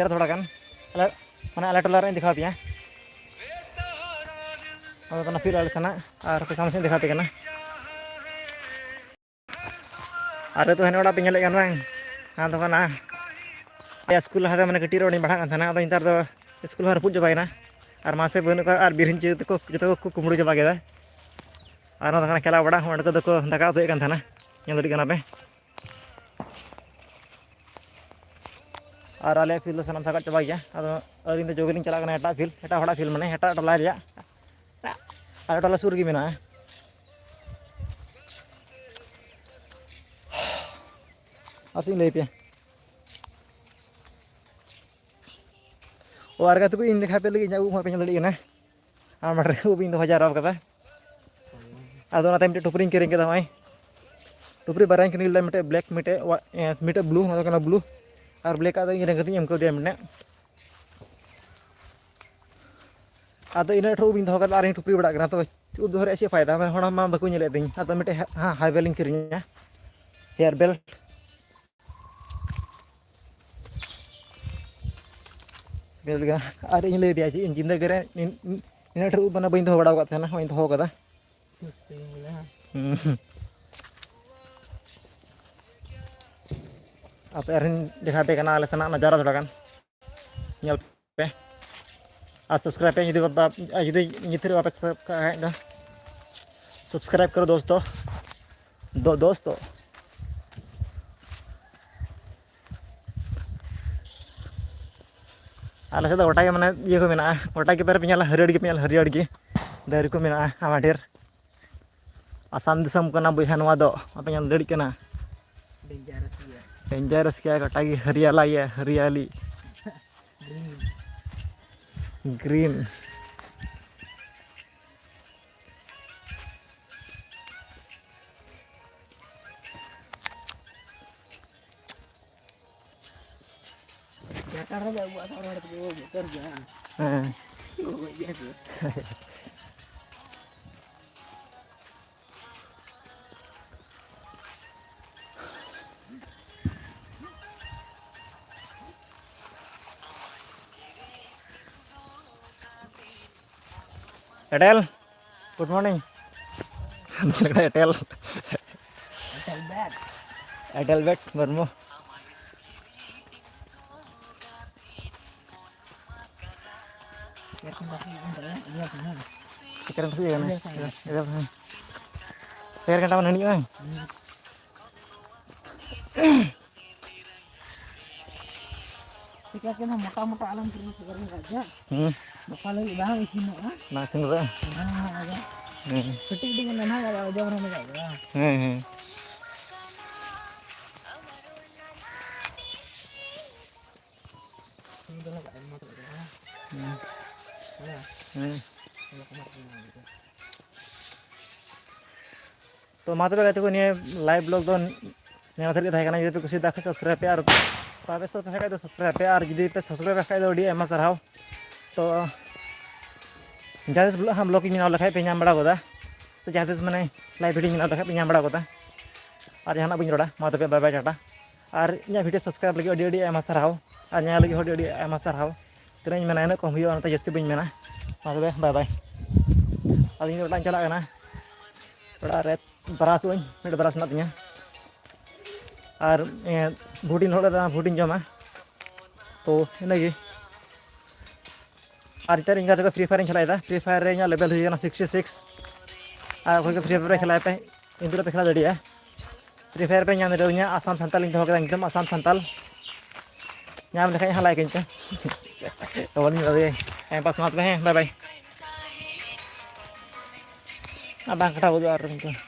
थोड़ा गान मैंने आले टोला रे दिखा पे फिर आले सना और सामने से दिखा पे अरे तो हेने पे नेले बांग हाँ तो स्कूल लहा मैंने कटी रोड पढ़ा अद नतार स्कूल रपुद चाबाना और मासे बनू और बिरहन जो को कुमड़ू चाबा गया और खेला बड़ा अंडे को दाका उतुए पे और आले फिल्ड सामान साका चाबा गया अभी जोगलिंग चलाना एटा फिल्ड एटा हड़ा फिल्ड मैंने एटा टोला आले टोला सुर में और सी लै पे और तब इन देखा पे लगे उब पे दड़ीना और मटर उब इन हजारा अद टुपरी किरिंग नई टुपरी बारे किन मिटे ब्लैक मिटे ब्लू ब्लू और ब्लैक रेंगती एम को दिया मिटे अद इन उब इन दो और टुपरी बड़ा तो उब दोहरे चे फायदा हड़ा बाको दी अद मिटे हाँ हाईबेल किरिंगा हेयर बेल्ट और इन लै दिया इन जिंदगी इन उब बना बी दो बड़ा दो आप देखा पे आले सना नजारा थोड़ा पे और सब्सक्राइब पे जुदी नितर बापे सब्सक्राइब करो दोस्तों दोस्तों आले से गोटा के माने ये को मेना गोटा के पेर पे हरियर के दारे को मेना आमा ढेर आसाम दिसम कना बहा नवा दो आप दाड़ी कना डेंजरस क्या गोटा की हरियाला ये हरियाली ग्रीन एटेल गुड मॉर्निंग एटेल एटेल बैट बर्मो शेयर घंटा मन हनी मोटा मोटा आलम ना सिंग तो मा तबे गाते को निये लाइव ब्लॉग दो नेना थरी थाय kana जुदी पे कुछ दाखे सब्सक्राइब पे और पावे सो थाय तो सब्सक्राइब पे और जुदी पे सब्सक्राइब खाय दो एमा सरहाव तो जहां ब्लॉग हम ब्लॉग की मिनाव लखाय पे नाम बड़ा गोदा तो जहां माने लाइव वीडियो मिनाव लखाय पे नाम बड़ा गोदा और जहां बइन रोड़ा मा तबे बाय बाय टाटा और इन वीडियो सब्सक्राइब लगे अडी एमा सरहाव और न्या लगे अडी एमा सरहाव तिनाई मेना इन कम हुयो अनते जस्ती बइन मेना मा तबे बाय बाय और इन रोड़ा चला कना रोड़ा रे ब्रश मिट ब्रश ना तिया और भूटिन भूटिन जमा तो इनगे और इतर इंगा तो फ्री फायर चलाएदा फ्री फायर रे लेवल हुई 66 और कोई फ्री फायर खेला पे इन पे खेला दड़िया फ्री फायर पे नाम दे आसाम संताल इन दो एकदम आसाम संताल नाम लेखा यहाँ लाइक इनते तो वाली टाइम पास मात में बाय बाय अब कटा बोलो और